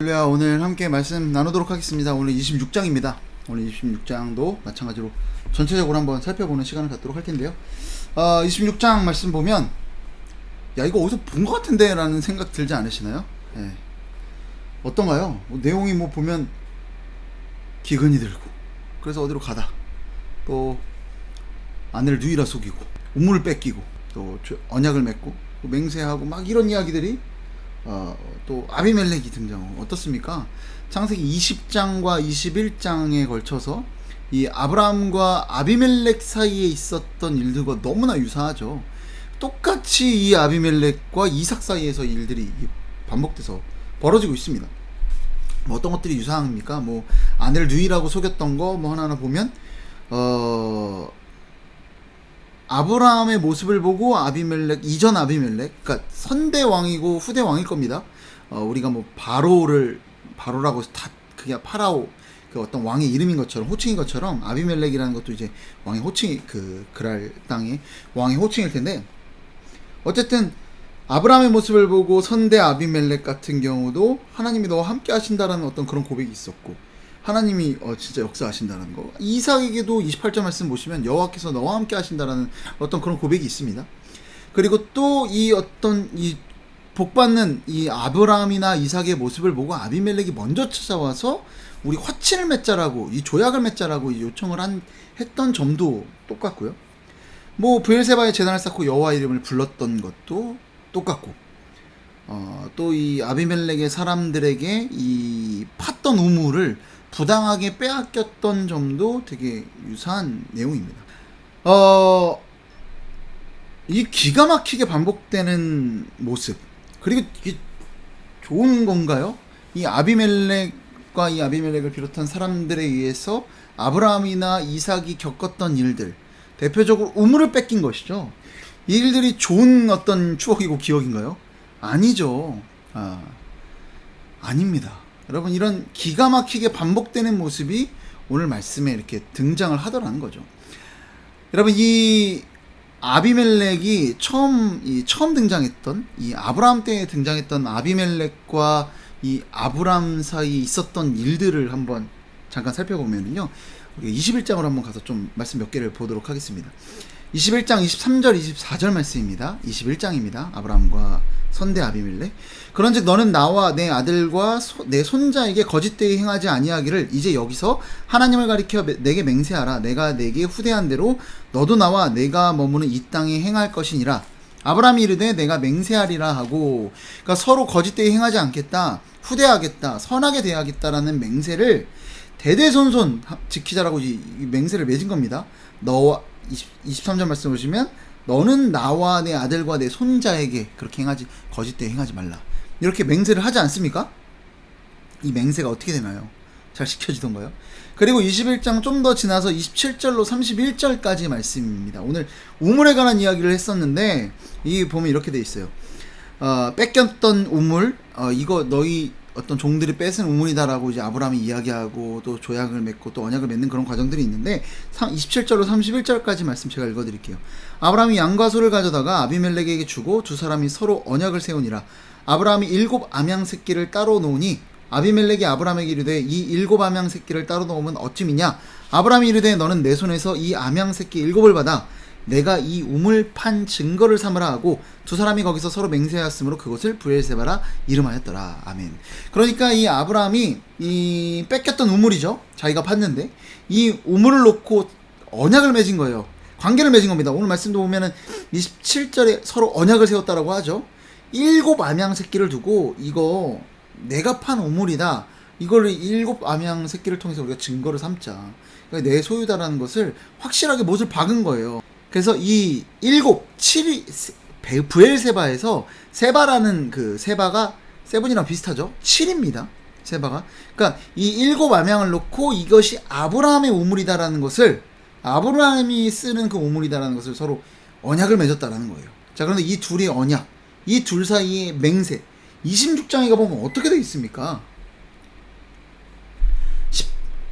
할렐루야. 오늘 함께 말씀 나누도록 하겠습니다. 오늘 26장입니다. 오늘 26장도 마찬가지로 전체적으로 한번 살펴보는 시간을 갖도록 할 텐데요. 26장 말씀 보면 야, 이거 어디서 본 것 같은데 라는 생각 들지 않으시나요? 예. 어떤가요? 내용이 보면 기근이 들고, 그래서 어디로 가다, 또 아내를 누이라 속이고, 우물을 뺏기고, 또 언약을 맺고, 또 맹세하고 막 이런 이야기들이 또 아비멜렉이 등장하고, 어떻습니까? 창세기 20장과 21장에 걸쳐서 이 아브라함과 아비멜렉 사이에 있었던 일들과 너무나 유사하죠. 똑같이 이 아비멜렉과 이삭 사이에서 일들이 반복돼서 벌어지고 있습니다. 어떤 것들이 유사합니까? 아내를 누이라고 속였던 거 하나하나 보면 아브라함의 모습을 보고 아비멜렉, 이전 아비멜렉, 그러니까 선대 왕이고 후대 왕일 겁니다. 우리가 바로라고 그게 파라오, 그 어떤 왕의 이름인 것처럼, 호칭인 것처럼, 아비멜렉이라는 것도 이제 왕의 호칭, 그랄 땅의 왕의 호칭일 텐데, 어쨌든 아브라함의 모습을 보고 선대 아비멜렉 같은 경우도 하나님이 너와 함께 하신다라는 어떤 그런 고백이 있었고, 하나님이 진짜 역사하신다는 거. 이삭에게도 28절 말씀 보시면 여호와께서 너와 함께 하신다라는 어떤 그런 고백이 있습니다. 그리고 또 이 복받는 이 아브라함이나 이삭의 모습을 보고 아비멜렉이 먼저 찾아와서 우리 화친을 맺자라고, 이 조약을 맺자라고 요청을 했던 점도 똑같고요. 브엘세바에 제단을 쌓고 여호와 이름을 불렀던 것도 똑같고, 또 이 아비멜렉의 사람들에게 이 팠던 우물을 부당하게 빼앗겼던 점도 되게 유사한 내용입니다. 이 기가 막히게 반복되는 모습, 그리고 이게 좋은 건가요? 이 아비멜렉과 이 아비멜렉을 비롯한 사람들에 의해서 아브라함이나 이삭이 겪었던 일들, 대표적으로 우물을 뺏긴 것이죠. 이 일들이 좋은 어떤 추억이고 기억인가요? 아니죠. 아닙니다. 여러분, 이런 기가 막히게 반복되는 모습이 오늘 말씀에 이렇게 등장을 하더라는 거죠. 여러분, 이 아비멜렉이 처음 등장했던, 이 아브라함 때에 등장했던 아비멜렉과 이 아브라함 사이에 있었던 일들을 한번 잠깐 살펴보면요, 21장으로 한번 가서 좀 말씀 몇 개를 보도록 하겠습니다. 21장 23절 24절 말씀입니다. 21장입니다. 아브라함과 선대 아비멜렉. 그런즉 너는 나와 내 아들과 내 손자에게 거짓되이 행하지 아니하기를 이제 여기서 하나님을 가리켜 내게 맹세하라. 내가 내게 후대한 대로 너도 나와 내가 머무는 이 땅에 행할 것이니라. 아브라함이 이르되 내가 맹세하리라 하고, 그러니까 서로 거짓되이 행하지 않겠다, 후대하겠다, 선하게 대하겠다라는 맹세를 대대손손 지키자라고 이 맹세를 맺은 겁니다. 너와 23절 말씀 보시면 너는 나와 내 아들과 내 손자에게 그렇게 거짓되이 행하지 말라, 이렇게 맹세를 하지 않습니까? 이 맹세가 어떻게 되나요? 잘 지켜지던가요? 그리고 21장 좀 더 지나서 27절로 31절까지 말씀입니다. 오늘 우물에 관한 이야기를 했었는데, 이 보면 이렇게 돼 있어요. 뺏겼던 우물, 이거 너희 어떤 종들이 뺏은 우물이다라고 이제 아브라함이 이야기하고, 또 조약을 맺고 또 언약을 맺는 그런 과정들이 있는데, 27절로 31절까지 말씀 제가 읽어드릴게요. 아브라함이 양과 소를 가져다가 아비멜렉에게 주고 두 사람이 서로 언약을 세우니라. 아브라함이 7 암양 새끼를 따로 놓으니 아비멜렉이 아브라함에게 이르되 이 7 암양 새끼를 따로 놓으면 어찌미냐. 아브라함이 이르되 너는 내 손에서 이 암양 새끼 7을 받아 내가 이 우물 판 증거를 삼으라 하고, 두 사람이 거기서 서로 맹세하였으므로 그것을 브엘세바라 이름하였더라. 아멘. 그러니까 이 아브라함이 이 뺏겼던 우물이죠, 자기가 팠는데 이 우물을 놓고 언약을 맺은 거예요. 관계를 맺은 겁니다. 오늘 말씀도 보면은 27절에 서로 언약을 세웠다라고 하죠. 7 암양 새끼를 두고, 이거 내가 판 우물이다, 이거를 7 암양 새끼를 통해서 우리가 증거를 삼자, 그러니까 내 소유다라는 것을 확실하게 못을 박은 거예요. 그래서 이 7이 브엘세바에서 세바라는 그 세바가 세븐이랑 비슷하죠. 7입니다. 세바가. 그러니까 이 7 암양을 놓고 이것이 아브라함의 우물이다라는 것을, 아브라함이 쓰는 그 우물이다라는 것을 서로 언약을 맺었다라는 거예요. 자, 그런데 이 둘의 언약, 이 둘 사이의 맹세, 26장에 가보면 어떻게 되어 있습니까?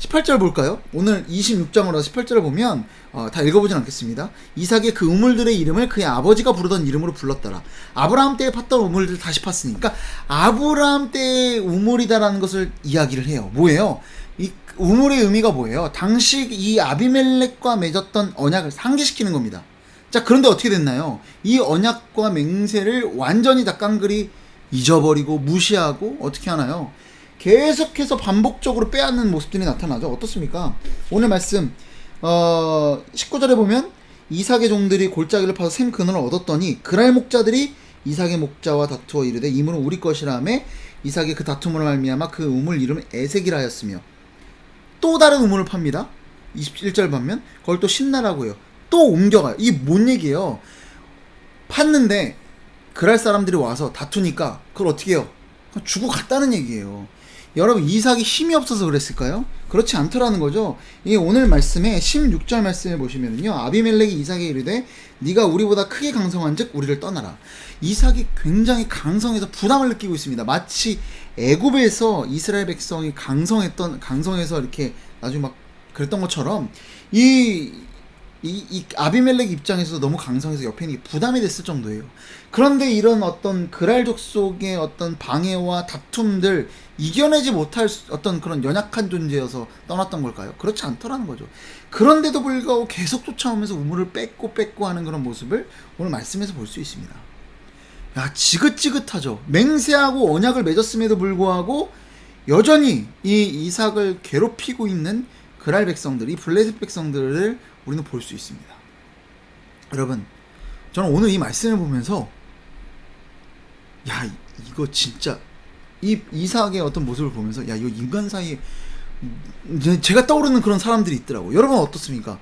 18절 볼까요? 오늘 26장으로 18절을 보면 다 읽어보진 않겠습니다. 이삭이 그 우물들의 이름을 그의 아버지가 부르던 이름으로 불렀더라. 아브라함 때에 팠던 우물들 다시 팠으니까 아브라함 때의 우물이다라는 것을 이야기를 해요. 뭐예요? 이 우물의 의미가 뭐예요? 당시 이 아비멜렉과 맺었던 언약을 상기시키는 겁니다. 자, 그런데 어떻게 됐나요? 이 언약과 맹세를 완전히 다 깡그리 잊어버리고 무시하고 어떻게 하나요? 계속해서 반복적으로 빼앗는 모습들이 나타나죠. 어떻습니까? 오늘 말씀 19절에 보면 이삭의 종들이 골짜기를 파서 샘 그늘을 얻었더니 그랄 목자들이 이삭의 목자와 다투어 이르되 이 물은 우리 것이라매 이삭이 그 다툼으로 말미암아 그 우물 이름을 에색이라 하였으며 또 다른 우물을 팝니다. 21절 보면 그걸 또 신나라고 해요. 또 옮겨가요. 이게 뭔 얘기예요? 팠는데 그랄 사람들이 와서 다투니까 그걸 어떻게 해요? 주고 갔다는 얘기예요. 여러분, 이삭이 힘이 없어서 그랬을까요? 그렇지 않더라는 거죠. 이 오늘 말씀에 16절 말씀을 보시면요, 아비멜렉이 이삭에게 이르되 네가 우리보다 크게 강성한즉 우리를 떠나라. 이삭이 굉장히 강성해서 부담을 느끼고 있습니다. 마치 애굽에서 이스라엘 백성이 강성해서 이렇게 나중에 막 그랬던 것처럼 이 아비멜렉 입장에서도 너무 강성해서 옆에 있는 게 부담이 됐을 정도예요. 그런데 이런 어떤 그랄족 속의 어떤 방해와 다툼들 이겨내지 못할 어떤 그런 연약한 존재여서 떠났던 걸까요? 그렇지 않더라는 거죠. 그런데도 불구하고 계속 쫓아오면서 우물을 뺏고 하는 그런 모습을 오늘 말씀에서 볼 수 있습니다. 야, 지긋지긋하죠. 맹세하고 언약을 맺었음에도 불구하고 여전히 이 이삭을 괴롭히고 있는 그랄 백성들, 이 블레셋 백성들을 우리는 볼 수 있습니다. 여러분, 저는 오늘 이 말씀을 보면서 야, 이거 진짜 이 이삭의 어떤 모습을 보면서 야, 이거 인간 사이에 제가 떠오르는 그런 사람들이 있더라고요. 여러분 어떻습니까?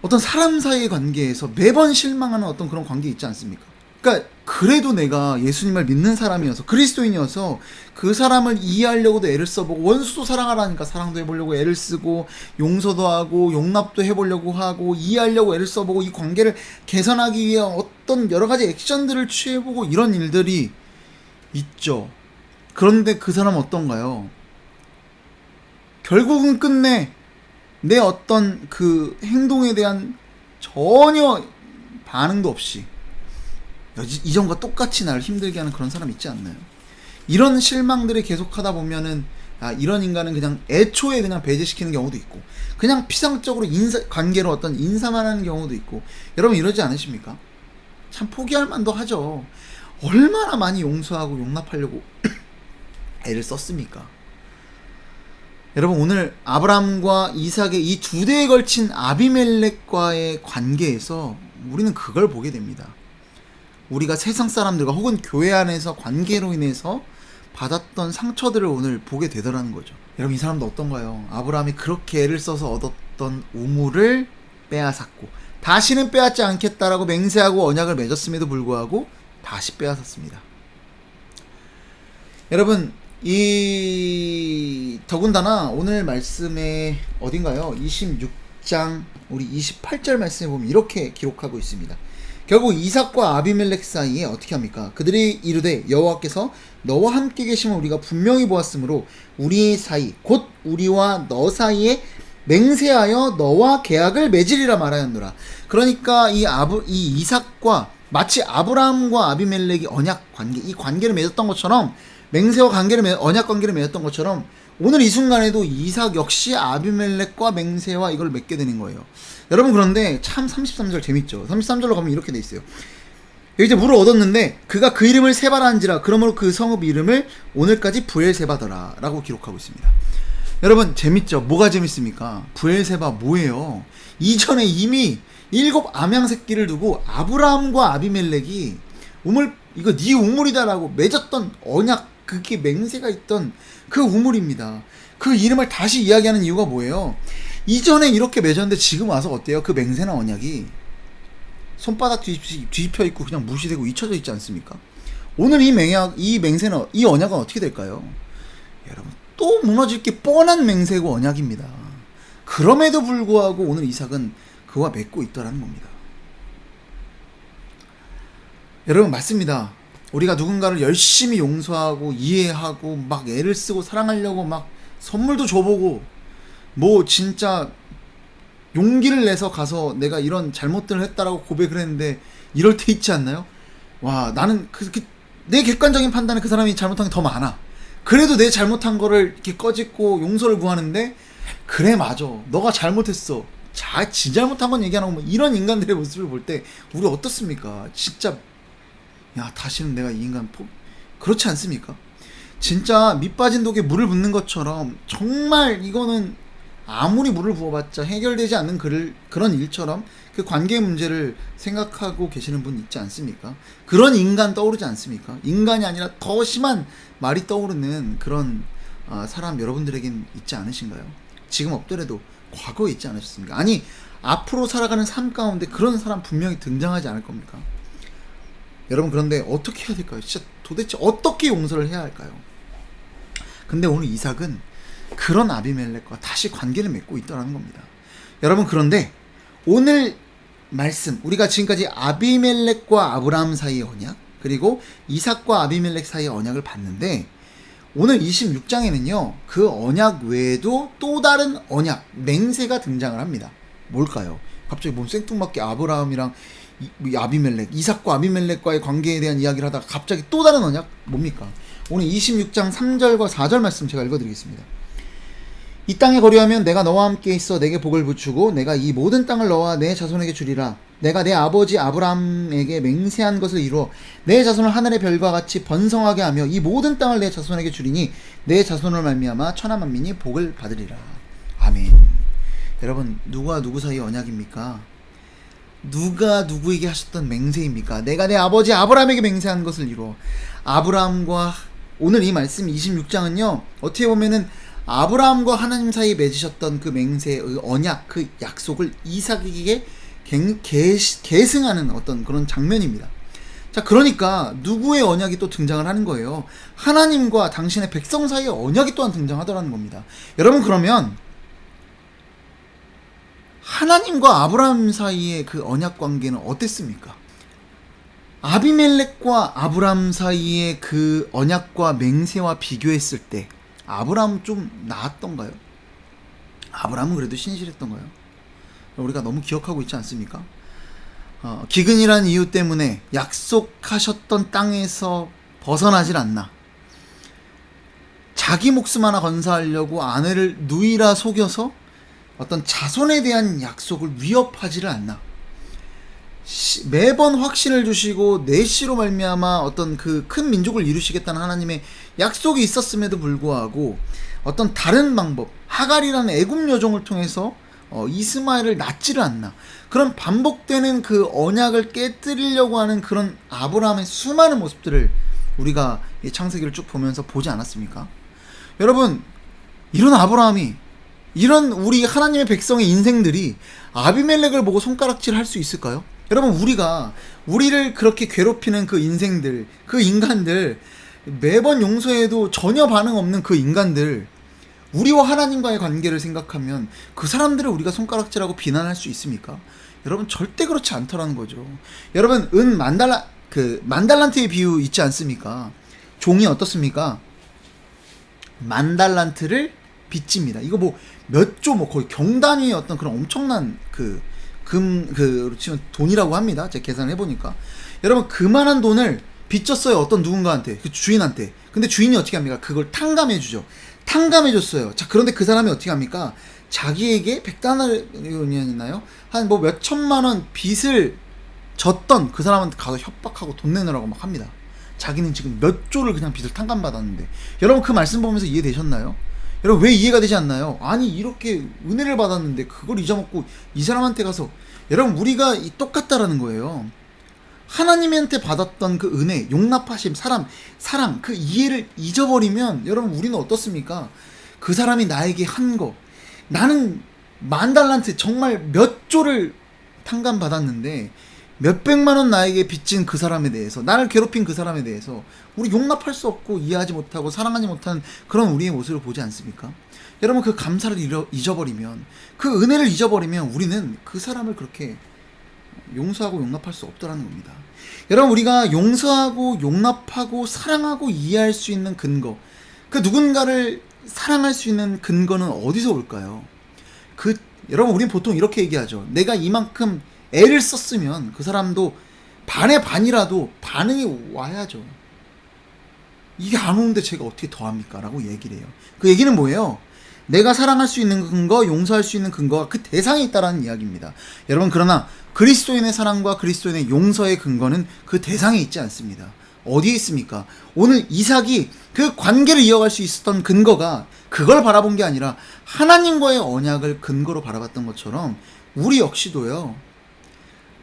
어떤 사람 사이의 관계에서 매번 실망하는 어떤 그런 관계 있지 않습니까? 그러니까 그래도 내가 예수님을 믿는 사람이어서 그리스도인이어서 그 사람을 이해하려고도 애를 써보고 원수도 사랑하라니까 사랑도 해보려고 애를 쓰고 용서도 하고 용납도 해보려고 하고 이해하려고 애를 써보고 이 관계를 개선하기 위해 어떤 여러 가지 액션들을 취해보고 이런 일들이 있죠. 그런데 그 사람은 어떤가요? 결국은 끝내 내 어떤 그 행동에 대한 전혀 반응도 없이 이전과 똑같이 나를 힘들게 하는 그런 사람 있지 않나요? 이런 실망들을 계속하다 보면은 이런 인간은 그냥 애초에 그냥 배제시키는 경우도 있고 그냥 피상적으로 관계로 어떤 인사만 하는 경우도 있고 여러분 이러지 않으십니까? 참 포기할 만도 하죠. 얼마나 많이 용서하고 용납하려고 애를 썼습니까? 여러분 오늘 아브라함과 이삭의 이 두 대에 걸친 아비멜렉과의 관계에서 우리는 그걸 보게 됩니다. 우리가 세상 사람들과 혹은 교회 안에서 관계로 인해서 받았던 상처들을 오늘 보게 되더라는 거죠. 여러분 이 사람도 어떤가요? 아브라함이 그렇게 애를 써서 얻었던 우물을 빼앗았고 다시는 빼앗지 않겠다라고 맹세하고 언약을 맺었음에도 불구하고 다시 빼앗았습니다. 여러분 더군다나 오늘 말씀에 어딘가요? 26장 우리 28절 말씀에 보면 이렇게 기록하고 있습니다. 결국 이삭과 아비멜렉 사이에 어떻게 합니까? 그들이 이르되 여호와께서 너와 함께 계심을 우리가 분명히 보았으므로 우리 사이 곧 우리와 너 사이에 맹세하여 너와 계약을 맺으리라 말하였노라. 그러니까 이 이삭과 마치 아브라함과 아비멜렉이 언약 관계, 이 관계를 맺었던 것처럼 맹세와 언약 관계를 맺었던 것처럼 오늘 이 순간에도 이삭 역시 아비멜렉과 맹세와 이걸 맺게 되는 거예요. 여러분 그런데 참 33절 재밌죠. 33절로 가면 이렇게 돼 있어요. 여기 이제 물을 얻었는데 그가 그 이름을 세바라한지라 그러므로 그 성읍 이름을 오늘까지 부엘세바더라 라고 기록하고 있습니다. 여러분 재밌죠? 뭐가 재밌습니까? 부엘세바 뭐예요? 이전에 이미 7 암양 새끼를 두고 아브라함과 아비멜렉이 이거 네 우물이다라고 맺었던 언약 그게 맹세가 있던 그 우물입니다. 그 이름을 다시 이야기하는 이유가 뭐예요? 이전에 이렇게 맺었는데 지금 와서 어때요? 그 맹세나 언약이 손바닥 뒤집혀 있고 그냥 무시되고 잊혀져 있지 않습니까? 오늘 이 맹세나 이 언약은 어떻게 될까요? 여러분 또 무너질 게 뻔한 맹세고 언약입니다. 그럼에도 불구하고 오늘 이삭은 그와 맺고 있더라는 겁니다. 여러분 맞습니다. 우리가 누군가를 열심히 용서하고 이해하고 막 애를 쓰고 사랑하려고 막 선물도 줘보고 뭐 진짜 용기를 내서 가서 내가 이런 잘못들을 했다라고 고백을 했는데 이럴 때 있지 않나요? 와, 나는 내 객관적인 판단에 그 사람이 잘못한 게 더 많아. 그래도 내 잘못한 거를 이렇게 꺼짓고 용서를 구하는데, 그래 맞아, 너가 잘못했어, 지 잘못한 건 얘기하는 거, 뭐 이런 인간들의 모습을 볼 때 우리 어떻습니까? 진짜 야, 다시는 내가 이 인간 그렇지 않습니까? 진짜 밑 빠진 독에 물을 붓는 것처럼, 정말 이거는 아무리 물을 부어봤자 해결되지 않는 그런 일처럼 그 관계 문제를 생각하고 계시는 분 있지 않습니까? 그런 인간 떠오르지 않습니까? 인간이 아니라 더 심한 말이 떠오르는 그런 사람 여러분들에겐 있지 않으신가요? 지금 없더라도 과거에 있지 않으셨습니까? 아니, 앞으로 살아가는 삶 가운데 그런 사람 분명히 등장하지 않을 겁니까? 여러분, 그런데 어떻게 해야 될까요? 진짜 도대체 어떻게 용서를 해야 할까요? 근데 오늘 이삭은 그런 아비멜렉과 다시 관계를 맺고 있다는 겁니다. 여러분, 그런데 오늘 말씀, 우리가 지금까지 아비멜렉과 아브라함 사이의 언약, 그리고 이삭과 아비멜렉 사이의 언약을 봤는데, 오늘 26장에는요 그 언약 외에도 또 다른 언약, 맹세가 등장을 합니다. 뭘까요? 갑자기 몸 생뚱맞게 아브라함이랑 아비멜렉, 이삭과 아비멜렉과의 관계에 대한 이야기를 하다가 갑자기 또 다른 언약, 뭡니까? 오늘 26장 3절과 4절 말씀 제가 읽어드리겠습니다. 이 땅에 거류하면 내가 너와 함께 있어 내게 복을 붙이고 내가 이 모든 땅을 너와 내 자손에게 주리라. 내가 내 아버지 아브라함에게 맹세한 것을 이루어 내 자손을 하늘의 별과 같이 번성하게 하며 이 모든 땅을 내 자손에게 주리니 내 자손을 말미암아 천하 만민이 복을 받으리라. 아멘. 여러분, 누가 누구 사이 언약입니까? 누가 누구에게 하셨던 맹세입니까? 내가 내 아버지 아브라함에게 맹세한 것을 이루어. 아브라함과, 오늘 이 말씀 26장은요 어떻게 보면은 아브라함과 하나님 사이에 맺으셨던 그 맹세의 언약, 그 약속을 이삭에게 계승하는 어떤 그런 장면입니다. 자, 그러니까 누구의 언약이 또 등장을 하는 거예요? 하나님과 당신의 백성 사이의 언약이 또한 등장하더라는 겁니다. 여러분, 그러면 하나님과 아브라함 사이의 그 언약 관계는 어땠습니까? 아비멜렉과 아브라함 사이의 그 언약과 맹세와 비교했을 때 아브라함은 좀 나았던가요? 아브라함은 그래도 신실했던가요? 우리가 너무 기억하고 있지 않습니까? 기근이라는 이유 때문에 약속하셨던 땅에서 벗어나질 않나. 자기 목숨 하나 건사하려고 아내를 누이라 속여서 어떤 자손에 대한 약속을 위협하지를 않나. 매번 확신을 주시고 내시로 말미암아 어떤 그 큰 민족을 이루시겠다는 하나님의 약속이 있었음에도 불구하고 어떤 다른 방법, 하갈이라는 애굽 여종을 통해서 이스마엘을 낳지를 않나. 그런 반복되는 그 언약을 깨뜨리려고 하는 그런 아브라함의 수많은 모습들을 우리가 이 창세기를 쭉 보면서 보지 않았습니까? 여러분, 이런 아브라함이, 이런 우리 하나님의 백성의 인생들이 아비멜렉을 보고 손가락질 할 수 있을까요? 여러분, 우리를 그렇게 괴롭히는 그 인생들, 그 인간들, 매번 용서해도 전혀 반응 없는 그 인간들, 우리와 하나님과의 관계를 생각하면 그 사람들을 우리가 손가락질하고 비난할 수 있습니까? 여러분, 절대 그렇지 않더라는 거죠. 여러분, 만달란트의 비유 있지 않습니까? 종이 어떻습니까? 만달란트를 빚집니다. 이거 뭐 몇 조, 뭐 거의 경단위의 어떤 그런 엄청난 치면 돈이라고 합니다. 제가 계산을 해보니까. 여러분, 그만한 돈을 빚졌어요. 어떤 누군가한테, 그 주인한테. 근데 주인이 어떻게 합니까? 그걸 탕감해주죠. 탕감해줬어요. 자, 그런데 그 사람이 어떻게 합니까? 자기에게 100다나리온이었나요? 한 뭐 몇 천만 원 빚을 졌던 그 사람한테 가서 협박하고 돈 내놓으라고 막 합니다. 자기는 지금 몇 조를 그냥 빚을 탕감받았는데. 여러분, 그 말씀 보면서 이해되셨나요? 여러분, 왜 이해가 되지 않나요? 아니, 이렇게 은혜를 받았는데 그걸 잊어먹고 이 사람한테 가서. 여러분, 우리가 똑같다라는 거예요. 하나님한테 받았던 그 은혜, 용납하심, 사랑, 그 이해를 잊어버리면 여러분, 우리는 어떻습니까? 그 사람이 나에게 한 거, 나는 만달란트, 정말 몇 조를 탕감받았는데 몇백만 원 나에게 빚진 그 사람에 대해서, 나를 괴롭힌 그 사람에 대해서 우리 용납할 수 없고 이해하지 못하고 사랑하지 못하는 그런 우리의 모습을 보지 않습니까? 여러분, 그 감사를 잊어버리면, 그 은혜를 잊어버리면 우리는 그 사람을 그렇게 용서하고 용납할 수 없더라는 겁니다. 여러분, 우리가 용서하고 용납하고 사랑하고 이해할 수 있는 근거, 그 누군가를 사랑할 수 있는 근거는 어디서 올까요? 여러분, 우린 보통 이렇게 얘기하죠. 내가 이만큼 애를 썼으면 그 사람도 반의 반이라도 반응이 와야죠. 이게 안 오는데 제가 어떻게 더합니까? 라고 얘기를 해요. 그 얘기는 뭐예요? 내가 사랑할 수 있는 근거, 용서할 수 있는 근거가 그 대상에 있다라는 이야기입니다. 여러분, 그러나 그리스도인의 사랑과 그리스도인의 용서의 근거는 그 대상에 있지 않습니다. 어디에 있습니까? 오늘 이삭이 그 관계를 이어갈 수 있었던 근거가 그걸 바라본 게 아니라 하나님과의 언약을 근거로 바라봤던 것처럼 우리 역시도요,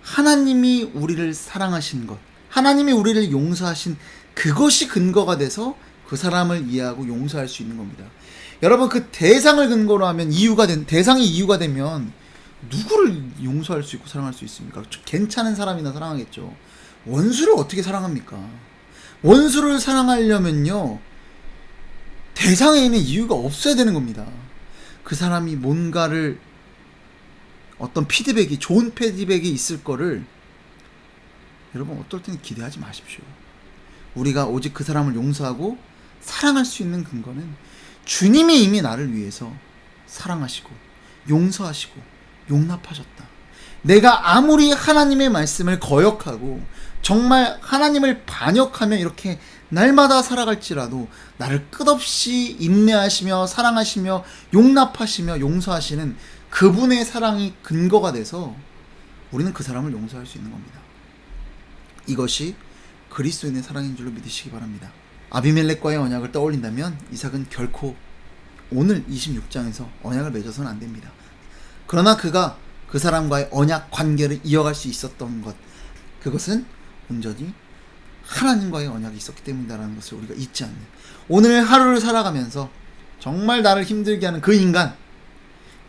하나님이 우리를 사랑하신 것, 하나님이 우리를 용서하신 그것이 근거가 돼서 그 사람을 이해하고 용서할 수 있는 겁니다. 여러분, 그 대상을 근거로 하면 대상이 이유가 되면 누구를 용서할 수 있고 사랑할 수 있습니까? 괜찮은 사람이나 사랑하겠죠. 원수를 어떻게 사랑합니까? 원수를 사랑하려면요, 대상에 있는 이유가 없어야 되는 겁니다. 그 사람이 뭔가를 어떤 좋은 피드백이 있을 거를 여러분 어떨 때는 기대하지 마십시오. 우리가 오직 그 사람을 용서하고 사랑할 수 있는 근거는 주님이 이미 나를 위해서 사랑하시고 용서하시고 용납하셨다. 내가 아무리 하나님의 말씀을 거역하고 정말 하나님을 반역하며 이렇게 날마다 살아갈지라도 나를 끝없이 인내하시며 사랑하시며 용납하시며 용서하시는 그분의 사랑이 근거가 돼서 우리는 그 사람을 용서할 수 있는 겁니다. 이것이 그리스도인의 사랑인 줄로 믿으시기 바랍니다. 아비멜렉과의 언약을 떠올린다면 이삭은 결코 오늘 26장에서 언약을 맺어서는 안 됩니다. 그러나 그가 그 사람과의 언약 관계를 이어갈 수 있었던 것, 그것은 온전히 하나님과의 언약이 있었기 때문이다라는 것을 우리가 잊지 않는, 오늘 하루를 살아가면서 정말 나를 힘들게 하는 그 인간,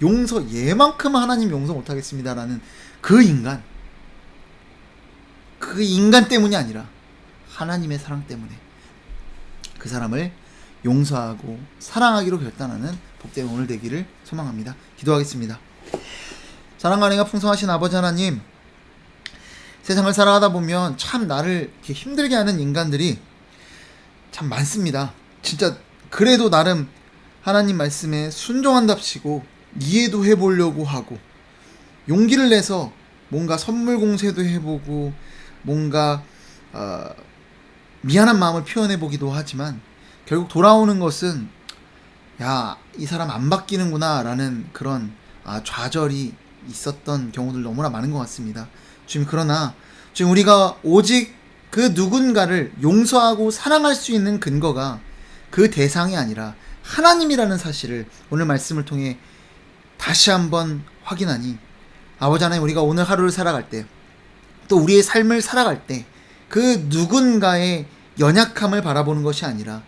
얘만큼 하나님 용서 못하겠습니다라는 그 인간 때문이 아니라 하나님의 사랑 때문에 그 사람을 용서하고 사랑하기로 결단하는 복된 오늘 되기를 소망합니다. 기도하겠습니다. 사랑과 은혜가 풍성하신 아버지 하나님, 세상을 살아가다 보면 참 나를 이렇게 힘들게 하는 인간들이 참 많습니다. 진짜 그래도 나름 하나님 말씀에 순종한답시고 이해도 해보려고 하고 용기를 내서 뭔가 선물 공세도 해보고 뭔가 미안한 마음을 표현해보기도 하지만 결국 돌아오는 것은 야, 이 사람 안 바뀌는구나 라는 그런 좌절이 있었던 경우들 너무나 많은 것 같습니다. 지금 그러나 지금 우리가 오직 그 누군가를 용서하고 사랑할 수 있는 근거가 그 대상이 아니라 하나님이라는 사실을 오늘 말씀을 통해 다시 한번 확인하니, 아버지 하나님, 우리가 오늘 하루를 살아갈 때 또 우리의 삶을 살아갈 때 그 누군가의 연약함을 바라보는 것이 아니라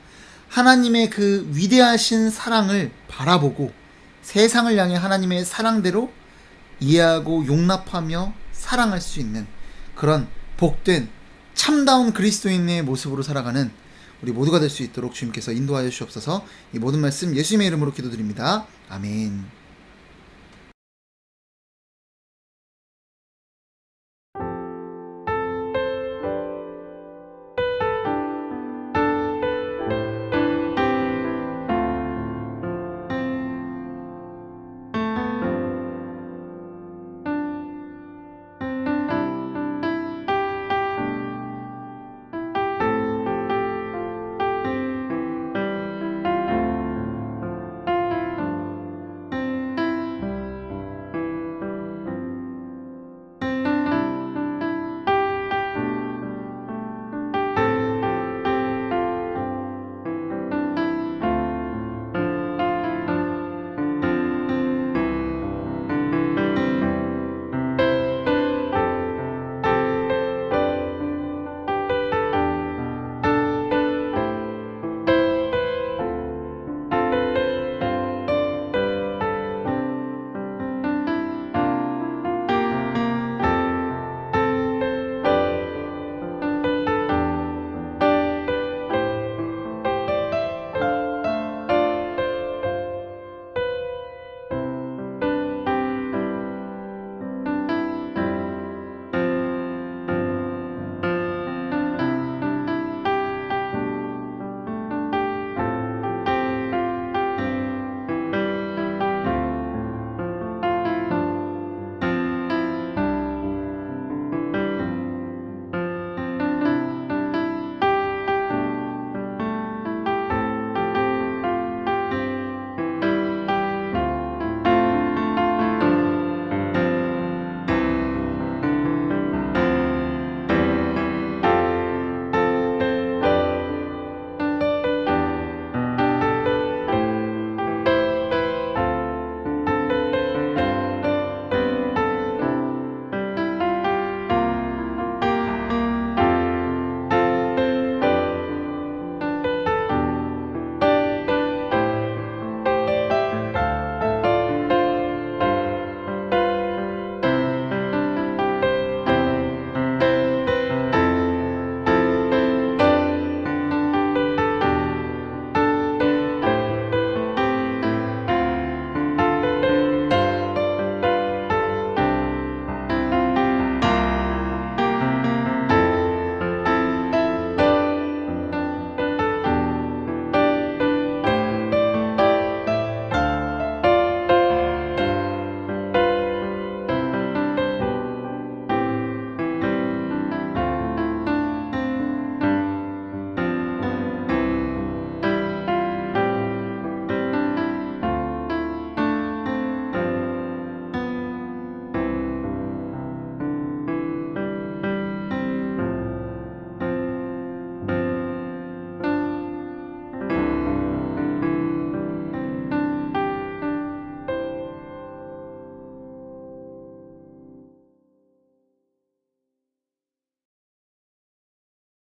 하나님의 그 위대하신 사랑을 바라보고 세상을 향해 하나님의 사랑대로 이해하고 용납하며 사랑할 수 있는 그런 복된 참다운 그리스도인의 모습으로 살아가는 우리 모두가 될 수 있도록 주님께서 인도하여 주시옵소서. 이 모든 말씀 예수님의 이름으로 기도드립니다. 아멘.